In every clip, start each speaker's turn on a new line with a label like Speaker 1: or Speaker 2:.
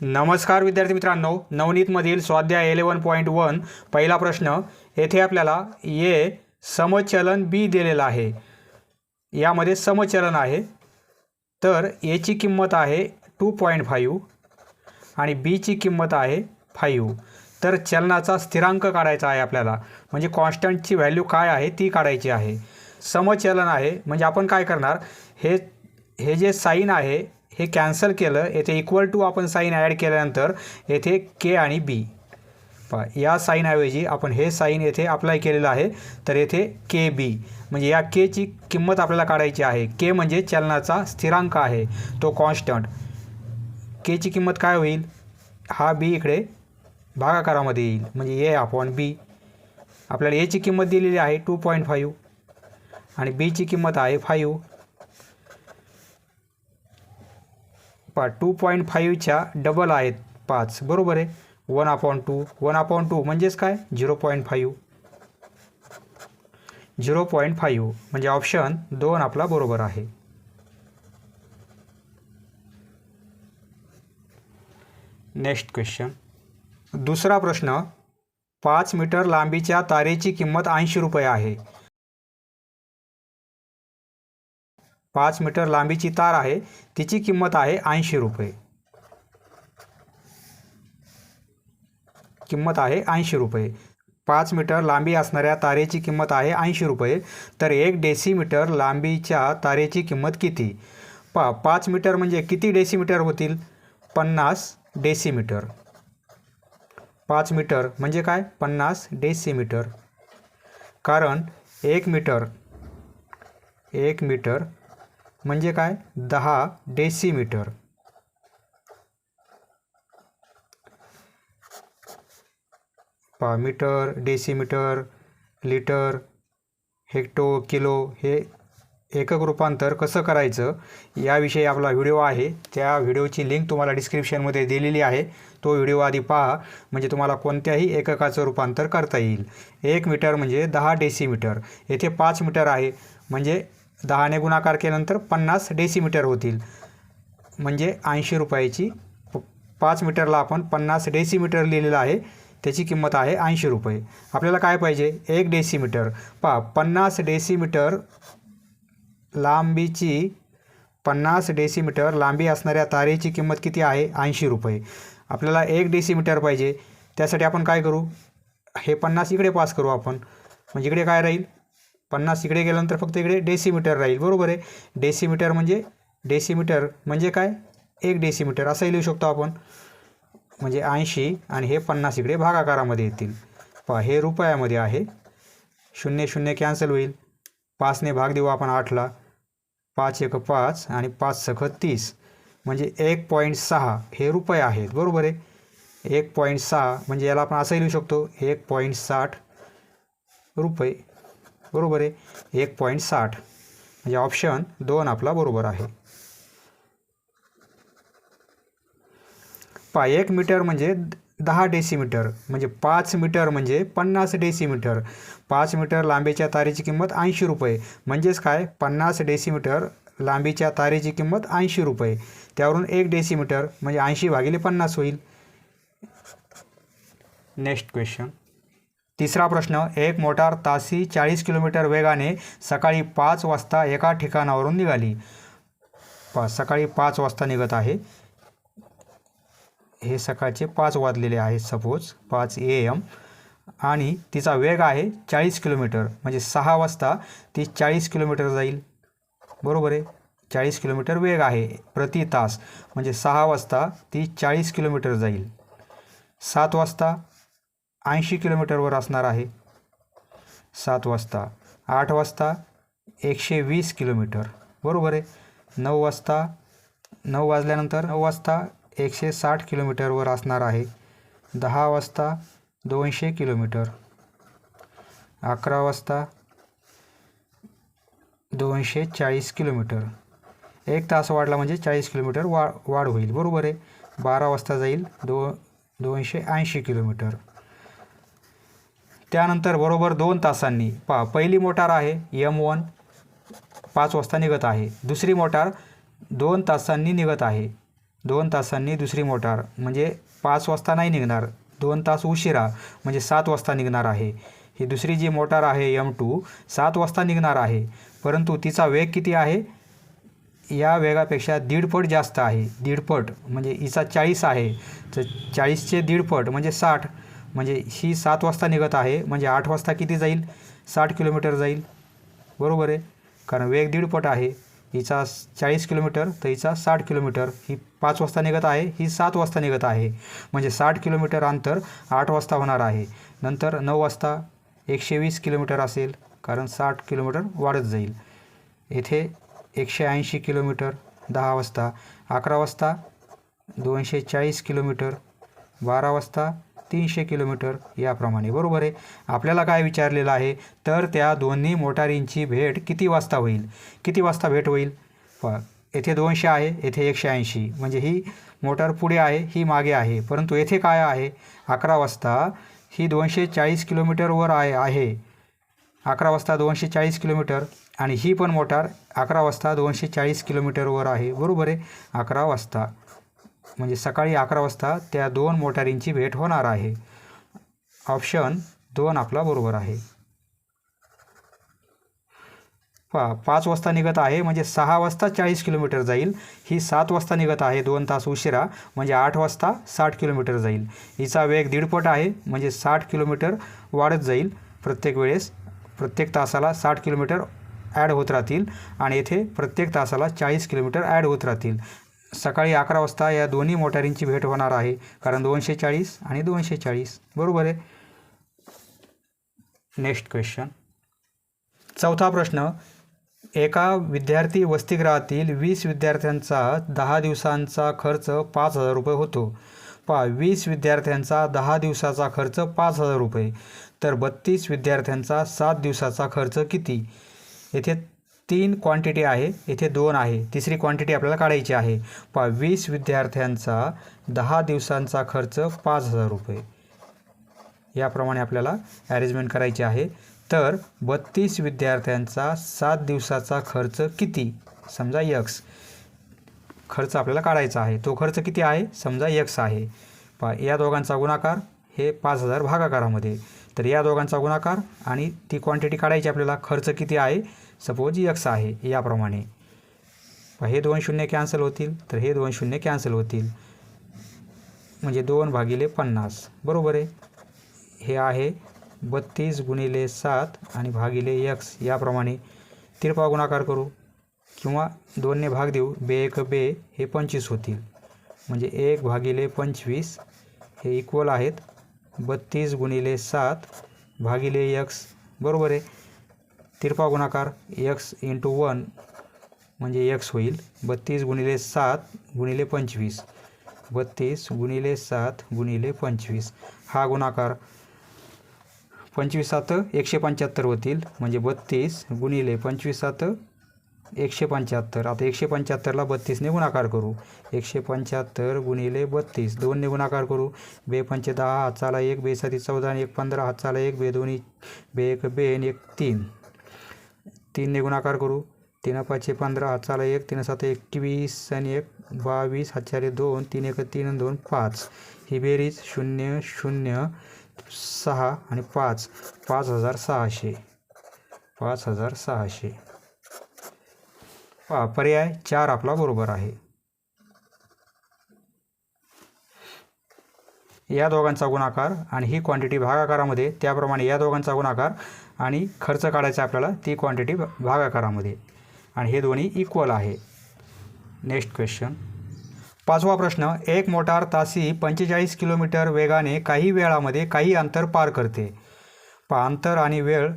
Speaker 1: नमस्कार विद्यार्थी मित्रांनो, नवनीतमधील स्वाध्याय 11.1 पहिला प्रश्न. येथे आपल्याला ए समचलन बी दिलेला आहे. यामध्ये समचलन आहे, तर एची किंमत आहे 2.5 आणि बीची किंमत आहे 5. तर चलनाचा स्थिरांक काढायचा आहे आपल्याला, म्हणजे कॉन्स्टंटची व्हॅल्यू काय आहे ती काढायची आहे. समचलन आहे म्हणजे आपण काय करणार, हे जे साईन आहे हे कॅन्सल केलं, येथे इक्वल टू आपण साईन ॲड केल्यानंतर येथे के आणि बी या साईनऐवजी आपण हे साईन येथे अप्लाय केलेलं आहे, तर येथे के बी म्हणजे या केची किंमत आपल्याला काढायची आहे. के म्हणजे चलनाचा स्थिरांक आहे, तो कॉन्स्टंट. केची किंमत काय होईल, हा बी इकडे भागाकारामध्ये येईल म्हणजे ए अपॉन बी. आपल्याला एची किंमत दिलेली आहे 2.5 आणि बीची किंमत आहे 5. 2.5च्या डबल आहेत 5, बरोबर आहे. 1/2 1/2 म्हणजेच काय 0.5. 0.5 म्हणजे ऑप्शन 2 आपला बरोबर आहे. Next question. दुसरा प्रश्न. 5 मीटर लांबीच्या तारेची किंमत 80 रुपये आहे. 5 मीटर लांबीची तार आहे, तिची किंमत आहे 80 रुपये. किंमत आहे 80 रुपये. 5 मीटर लांबी असणाऱ्या तारेची किंमत आहे 80 रुपये. तर 1 डेसिमीटर लांबीच्या तारेची किंमत किती? 5 मीटर म्हणजे किती डेसिमीटर होतील? 50 डेसिमीटर. 5 मीटर म्हणजे काय 50 डेसिमीटर. कारण 1 मीटर म्हणजे काय 10 decimetre. Metre, decimetre, litre, hecto, kilo हे एकक रूपांतर कसं करायचं याविषयी आपला व्हिडिओ आहे. त्या व्हिडिओची लिंक तुम्हाला डिस्क्रिप्शनमध्ये दिलेली आहे. तो व्हिडिओ आधी पहा, म्हणजे तुम्हाला कोणत्याही एककाचं रूपांतर करता येईल. 1 मीटर म्हणजे 10 डेसिमीटर. येथे 5 मीटर आहे म्हणजे 10ने गुणाकार केल्यानंतर 50 डेसिमीटर होतील, म्हणजे 80 रुपयाची. 5 मीटरला आपण 50 डेसिमीटर लिहिलेलं आहे, त्याची किंमत आहे 80 रुपये. आपल्याला काय पाहिजे 1 डेसिमीटर. 50 डेसिमीटर लांबीची 50 डेसिमीटर लांबी असणाऱ्या तारेची किंमत किती आहे 80 रुपये. आपल्याला 1 डेसिमीटर पाहिजे. त्यासाठी आपण काय करू, हे 50 इकडे पास करू आपण, म्हणजे इकडे काय राहील 50 इकडे गेल्यानंतर फक्त इकडे डेसिमीटर राहील, बरोबर आहे. डेसिमीटर म्हणजे काय 1 डेसिमीटर असंही लिहू शकतो आपण, म्हणजे 80 आणि हे 50 इकडे भागाकारामध्ये येतील. हे रुपयामध्ये आहे. 0 0 कॅन्सल होईल. 5ने भाग देऊ आपण 8ला. 5 1 5 आणि 5 6 30 म्हणजे 1.6 हे रुपये आहेत, बरोबर आहे. 1.6 म्हणजे याला आपण असंही लिहू शकतो 1.60 रुपये, बरोबर आहे. 1.60 म्हणजे ऑप्शन 2 आपला बरोबर आहे. 1 मीटर म्हणजे 10 डेसिमीटर म्हणजे 5 मीटर म्हणजे 50 डेसिमीटर. 5 मीटर लांबीच्या तारेची किंमत 80 रुपये म्हणजेच काय 50 डेसिमीटर लांबीच्या तारेची किंमत 80 रुपये. त्यावरून 1 डेसिमीटर म्हणजे 80/50 होईल. Next question. तिसरा प्रश्न. एक मोटार तासी 40 किलोमीटर वेगाने सकाळी 5 वाजता एका ठिकाणावरून निघाली. सकाळी 5 वाजता निघत आहे, हे सकाळचे 5 वाजलेले आहेत, सपोज 5 AM, आणि तिचा वेग आहे 40 किलोमीटर म्हणजे 6 वाजता ती 40 किलोमीटर जाईल, बरोबर आहे. 40 किलोमीटर वेग आहे प्रति तास म्हणजे 6 वाजता ती 40 किलोमीटर जाईल. 7 वाजता 80 किलोमीटरवर असणार आहे. 7 वाजता. 8 वाजता 120 किलोमीटर, बरोबर आहे. 9 वाजता 9 वाजल्यानंतर 9 वाजता 160 किलोमीटरवर असणार आहे. 10 वाजता 200 किलोमीटर. 11 वाजता 240 किलोमीटर. 1 तास वाढला म्हणजे 40 किलोमीटर वाढ होईल, बरोबर आहे. 12 वाजता जाईल 280 किलोमीटर. त्यानंतर बरोबर 2 तासांनी पहिली मोटार आहे M1 5 वाजता निघत आहे. दुसरी मोटार 2 तासांनी निघत आहे. 2 तासांनी दुसरी मोटार म्हणजे 5 वाजता नाही निघणार, 2 तास उशिरा म्हणजे 7 वाजता निघणार आहे. ही दुसरी जी मोटार आहे M2 7 वाजता निघणार आहे, परंतु तिचा वेग किती आहे? या वेगापेक्षा 1.5 पट जास्त आहे. 1.5 पट म्हणजे हिचा 40 आहे, तर 40चे 1.5 पट म्हणजे 60. म्हणजे ही 7 वाजता निघत आहे, म्हणजे 8 वाजता किती जाईल? 60 किलोमीटर जाईल. बरोबर आहे, कारण वेग 1.5 पट आहे. हिचा 40 किलोमीटर तर हिचा 60 किलोमीटर. ही 5 वाजता निघत आहे, ही 7 वाजता निघत आहे, म्हणजे 60 किलोमीटर अंतर 8 वाजता होणार आहे. नंतर 9 वाजता 120 किलोमीटर असेल, कारण 60 किलोमीटर वाढत जाईल. येथे 180 किलोमीटर 10 वाजता. 11 वाजता 240 किलोमीटर. 12 वाजता 300 किलोमीटर याप्रमाणे. बरोबर आहे. आपल्याला काय विचारलेलं आहे? तर त्या दोन्ही मोटारींची भेट किती वाजता होईल? किती वाजता भेट होईल? येथे 200 आहे, येथे 180, म्हणजे ही मोटार पुढे आहे, ही मागे आहे. परंतु येथे काय आहे? 11 वाजता ही 240 किलोमीटरवर आहे. 11 वाजता 240 किलोमीटर, आणि ही पण मोटार 11 वाजता 240 किलोमीटरवर आहे. बरोबर आहे. 11 वाजता म्हणजे सकाळी 11 वाजता त्या 2 मोटारींची भेट होणार आहे. ऑप्शन 2 आपला बरोबर आहे. 5 वाजता निघत आहे, म्हणजे 6 वाजता 40 किलोमीटर जाईल. ही 7 वाजता निघत आहे, 2 तास उशिरा, म्हणजे 8 वाजता 60 किलोमीटर जाईल. हिचा वेग 1.5 पट आहे, म्हणजे 60 किलोमीटर वाढत जाईल. प्रत्येक वेळेस प्रत्येक तासाला 60 किलोमीटर ॲड होत राहतील, आणि येथे प्रत्येक तासाला 40 किलोमीटर ॲड होत राहतील. सकाळी 11 वाजता या दोन्ही मोटारींची भेट होणार आहे, कारण 240 आणि 240. बरोबर आहे. Next question. चौथा प्रश्न. एका विद्यार्थी वसतिगृहातील 20 विद्यार्थ्यांचा 10 दिवसांचा खर्च 5,000 रुपये होतो. 20 विद्यार्थ्यांचा 10 दिवसाचा खर्च 5,000 रुपये, तर 32 विद्यार्थ्यांचा 7 दिवसाचा खर्च किती? येथे 3 क्वांटिटी आहे, येथे 2 आहे, तिसरी क्वांटिटी आपल्याला काढायची आहे. 20 विद्यार्थ्यांचा 10 दिवसांचा खर्च 5,000 रुपये. याप्रमाणे आपल्याला ॲरेंजमेंट करायची आहे. तर 32 विद्यार्थ्यांचा 7 दिवसाचा खर्च किती? समजा X खर्च आपल्याला काढायचा आहे. तो खर्च किती आहे? समजा X आहे. या दोघांचा गुणाकार हे 5,000 भागाकारामध्ये. तर या दोघांचा गुणाकार आणि ती क्वांटिटी काढायची आपल्याला. खर्च किती आहे? सपोज X आहे. याप्रमाणे हे 2 शून्य कॅन्सल होतील, तर हे 2 शून्य कॅन्सल होतील, म्हणजे 2/50. बरोबर आहे. हे आहे 32 गुणिले 7 आणि भागिले X. याप्रमाणे तिरपा गुणाकार करू किंवा 2ने भाग देऊ. 2 बे हे 25 होतील, म्हणजे 1/25 हे इक्वल आहेत 32 गुणिले 7 भागिले X. बरोबर आहे. तिरपा गुणाकार X इंटू 1 म्हणजे X होईल. 32 गुणिले 7 गुणिले 25. 32 गुणिले 7 गुणिले 25. हा गुणाकार 25 7 175 होतील, म्हणजे 32 गुणिले 25 7 175. आता 175ला 32ने गुणाकार करू. 175 गुणिले 32. 2ने गुणाकार करू. 2 पंचे 10, हातचाला 1, 2 साती 14 आणि 1 15, हातचाला 1, 2 दोन्ही 1 2 आणि 1 3. 3ने गुणाकार करू. 3 5 15, हातचाला 1, 3 7 21 आणि 1 22, हातचाले 2, 3 1 3 आणि 2 5. ही बेरीज 0 0 6 आणि 5 5,600. 5,600. पर्याय 4 आपला बरोबर आहे. या दोघांचा गुणाकार आणि ही क्वांटिटी भागाकारामध्ये, त्याप्रमाणे या दोघांचा गुणाकार आणि खर्च काढायचा आपल्याला ती क्वांटिटी भागाकारामध्ये, आणि हे दोन्ही इक्वल आहे. Next question. 5वा प्रश्न. एक मोटार तासी 45 किलोमीटर वेगाने काही वेळामध्ये काही अंतर पार करते. अंतर आणि वेळ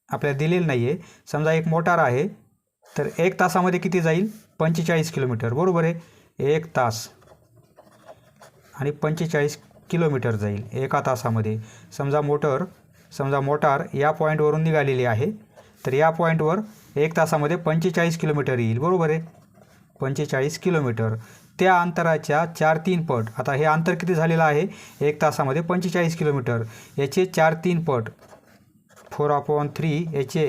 Speaker 1: आपल्याला दिलेली नाही आहे. समजा एक मोटार आहे, तर 1 तासामध्ये किती जाईल? 45 किलोमीटर. बरोबर आहे. 1 तास आणि 45 किलोमीटर जाईल एका तासामध्ये. समजा मोटार या पॉईंटवरून निघालेली आहे, तर या पॉईंटवर 1 तासामध्ये 45 किलोमीटर येईल. बरोबर आहे. 45 किलोमीटर त्या अंतराच्या 4-3 पट. आता हे अंतर किती झालेलं आहे? 1 तासामध्ये 45 किलोमीटर. याचे 4-3 पट 4/3 याचे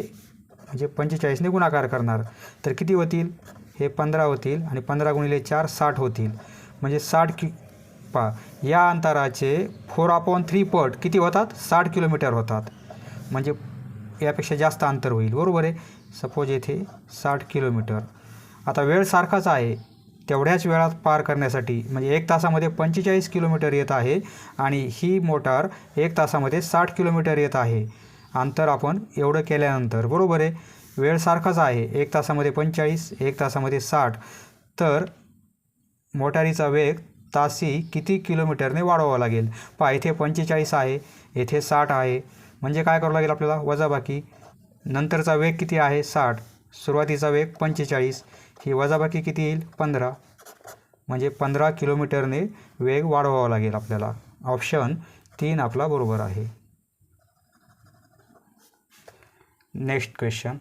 Speaker 1: म्हणजे 45ने गुणाकार करणार, तर किती होतील? हे 15 होतील आणि 15 गुणिले 4 60 होतील. म्हणजे 60 पहा या अंतराचे 4/3 पट किती होतात? 60 किलोमीटर होतात. म्हणजे यापेक्षा जास्त अंतर होईल. बरोबर आहे. सपोज येथे 60 किलोमीटर. आता वेळ सारखाच आहे. तेवढ्याच वेळात पार करण्यासाठी म्हणजे 1 तासामध्ये 45 किलोमीटर येत आहे आणि ही मोटार 1 तासामध्ये 60 किलोमीटर येत आहे. अंतर आपण एवढं केल्यानंतर बरोबर आहे. वेळ सारखाच आहे. 1 तासामध्ये 45, 1 तासामध्ये 60. तर मोटारीचा वेग तासी किती किलोमीटरने वाढवावा लागेल? पहा इथे 45 आहे, येथे 60 आहे. म्हणजे काय करावं लागेल आपल्याला? वजाबाकी. नंतरचा वेग किती आहे? 60. सुरुवातीचा वेग 45. ही वजाबाकी किती येईल? 15. म्हणजे 15 किलोमीटरने वेग वाढवावा लागेल आपल्याला. ऑप्शन 3 आपला बरोबर आहे. Next question.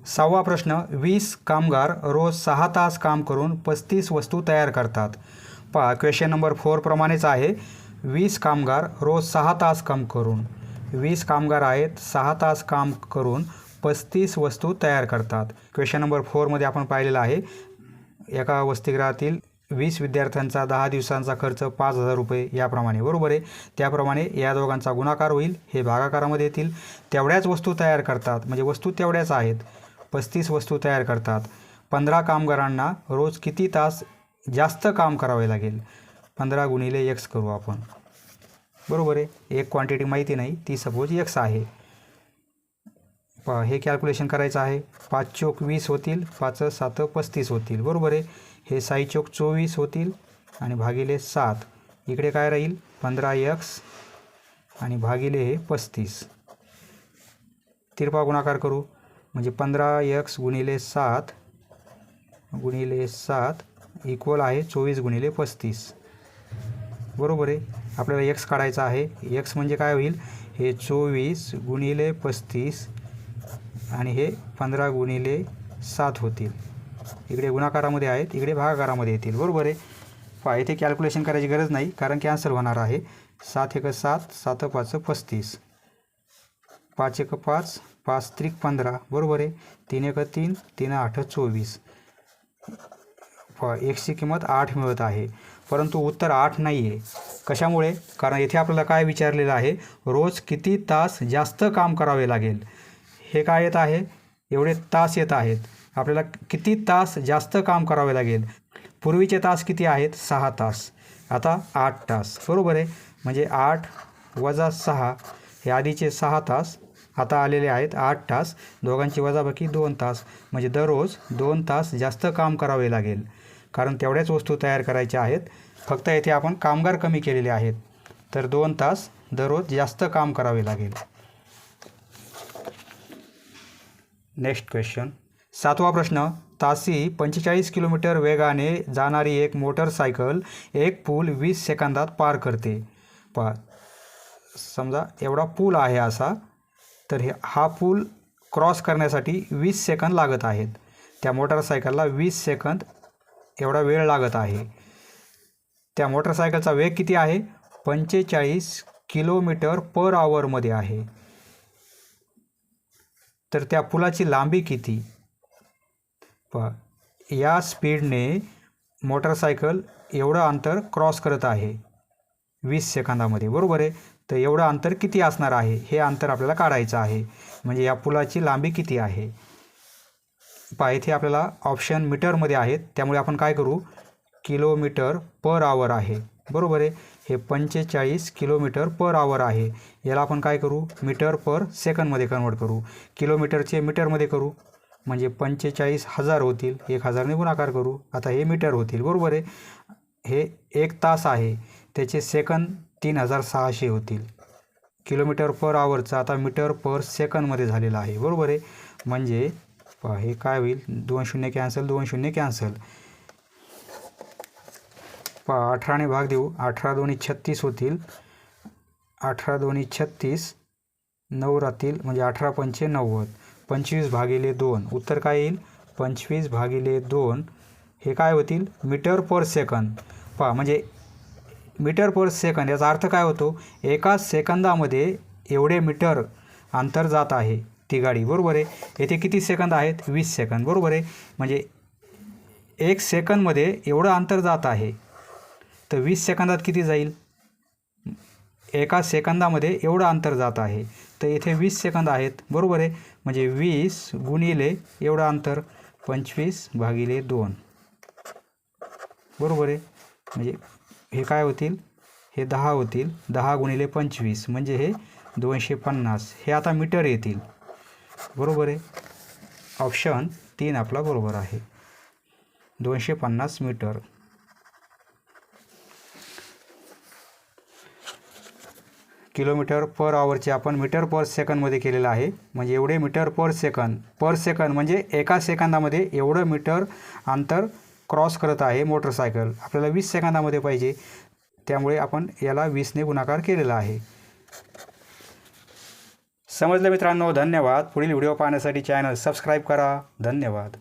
Speaker 1: 6वा प्रश्न. 20 कामगार रोज 6 तास काम करून 35 वस्तू तयार करतात. पहा क्वेश्चन नंबर 4 प्रमाणेच आहे. 20 कामगार रोज 6 तास काम करून 20 कामगार आहेत 6 तास काम करून 35 वस्तू तयार करतात. क्वेश्चन नंबर 4मध्ये आपण पाहिलेलं आहे. एका वसतिगृहातील 20 विद्यार्थ्यांचा 10 दिवसांचा खर्च 5,000 रुपये याप्रमाणे. बरोबर आहे. त्याप्रमाणे या दोघांचा गुणाकार होईल. हे भागाकारामध्ये येतील. तेवढ्याच वस्तू तयार करतात म्हणजे वस्तू तेवढ्याच आहेत. 35 वस्तू तयार करतात. 15 कामगारांना रोज किती तास जास्त काम करावे लागेल? 15 गुणिले x करू आपण. बरोबर आहे. एक क्वांटिटी माहिती नाही, ती सपोज x आहे. हे कॅल्क्युलेशन करायचं आहे. 5 चोक 20 होतील, 5 7 35 होतील. बरोबर आहे. हे 6 चोक 24 होतील आणि भागिले 7. इकडे काय राहील? 15x आणि भागिले हे 35. तिरपा गुणाकार करू म्हणजे 15x गुणिले 7 गुणिले 7 इक्वल आहे 24 गुणिले 35. बरोबर आहे. आपल्याला x काढायचा आहे. x म्हणजे काय होईल? हे 24 गुणिले 35 आणि हे 15 गुणिले 7 होतील. इकडे गुणाकारामध्ये आहेत, इकडे भागाकारामध्ये येतील. बरोबर आहे. पहा इथे कॅल्क्युलेशन करायची गरज नाही कारण कॅन्सल होणार आहे. 7 1 7 7 5 35. 5 1 5 5 3 15. बरोबर आहे. 3 1 3 3 8 24. एक्सची किंमत 8 मिळत आहे. परंतु उत्तर 8 नाही आहे. कशामुळे? कारण येथे आपल्याला काय विचारलेलं आहे? रोज किती तास जास्त काम करावे लागेल. हे काय येत आहे? एवढे तास येत आहेत. आपल्याला किती तास जास्त काम करावे लागेल? पूर्वीचे तास किती आहेत? 6 तास. आता 8 तास. बरोबर आहे. म्हणजे 8 वजा 6 हे आधीचे 6 तास आता आलेले आहेत 8 तास. दोघांची वजाबाकी 2 तास. म्हणजे दररोज 2 तास जास्त काम करावे लागेल कारण तेवढ्याच वस्तू तयार करायच्या आहेत. फक्त येथे आपण कामगार कमी केलेले आहेत. तर 2 तास दररोज जास्त काम करावे लागेल. Next question. 7वा प्रश्न. तासी 45 किलोमीटर वेगाने जाणारी एक मोटरसायकल एक पूल 20 सेकंदात पार करते. पहा समजा एवढा पूल आहे असा. तर हा पूल क्रॉस करण्यासाठी 20 सेकंद लागत आहेत. त्या मोटरसायकलला 20 सेकंद एवढा वेळ लागत आहे. त्या मोटरसायकलचा वेग किती आहे? 45 किलोमीटर पर आवरमध्ये आहे. तर त्या पुलाची लांबी किती? पहा या स्पीडने मोटरसायकल एवढं अंतर क्रॉस करत आहे 20 सेकंदामध्ये. बरोबर आहे. तर एवढं अंतर किती असणार आहे? हे अंतर आपल्याला काढायचं आहे. म्हणजे या पुलाची लांबी किती आहे? पहा इथे आपल्याला ऑप्शन मीटरमध्ये आहेत. त्यामुळे आपण काय करू? किलोमीटर पर आवर आहे. बरोबर आहे. हे 45 किलोमीटर पर आवर आहे. याला आपण काय करू? मीटर पर सेकंदमध्ये कन्वर्ट करू. किलोमीटरचे मीटरमध्ये करू म्हणजे 45,000 होतील. 1,000ने गुणाकार करू. आता हे मीटर होतील. बरोबर आहे. हे 1 तास आहे, त्याचे सेकंद 3,600 होतील. किलोमीटर पर आवरचा आता मीटर पर सेकंदमध्ये झालेला आहे. बरोबर आहे. म्हणजे पहा हे काय होईल? 2 शून्य कॅन्सल, 2 शून्य कॅन्सल. पहा 18ने भाग देऊ. 18 दोन्ही 36 होतील. 18 दोन्ही 36. 9 राहतील म्हणजे 18 पंचे 90. 25 भागिले 2. उत्तर काय येईल? 25 भागिले 2. हे काय होतील? Metre per second. पहा म्हणजे मीटर पर सेकंद याचा अर्थ काय होतो? एका सेकंदामध्ये एवढे मीटर अंतर जात आहे ती गाडी, बरोबर आहे. येथे किती सेकंद आहेत? 20 सेकंद, बरोबर आहे. म्हणजे 1 सेकंदमध्ये एवढं अंतर जात आहे, तर 20 सेकंदात किती जाईल? एका सेकंदामध्ये एवढं अंतर जात आहे, तर इथे 20 सेकंद आहेत, बरोबर आहे. म्हणजे 20 गुणिले एवढं अंतर 25/2, बरोबर आहे. म्हणजे हे काय होतील? हे 10 होतील. 10 गुणिले 25 म्हणजे हे 250. हे आता मीटर येतील, बरोबर आहे. ऑप्शन 3 आपला बरोबर आहे, 250 मीटर. किलोमीटर पर आवरचे आपण मीटर पर सेकंदमध्ये केलेलं आहे. म्हणजे एवढे मीटर पर सेकंद म्हणजे एका सेकंदामध्ये एवढं मीटर अंतर क्रॉस करत आहे मोटरसायकल. आपल्याला 20 सेकंदामध्ये पाहिजे, त्यामुळे आपण याला 20ने गुणाकार केलेला आहे. समजलं मित्रांनो? धन्यवाद. पुढील व्हिडिओ पाहण्यासाठी चॅनल सबस्क्राईब करा. धन्यवाद.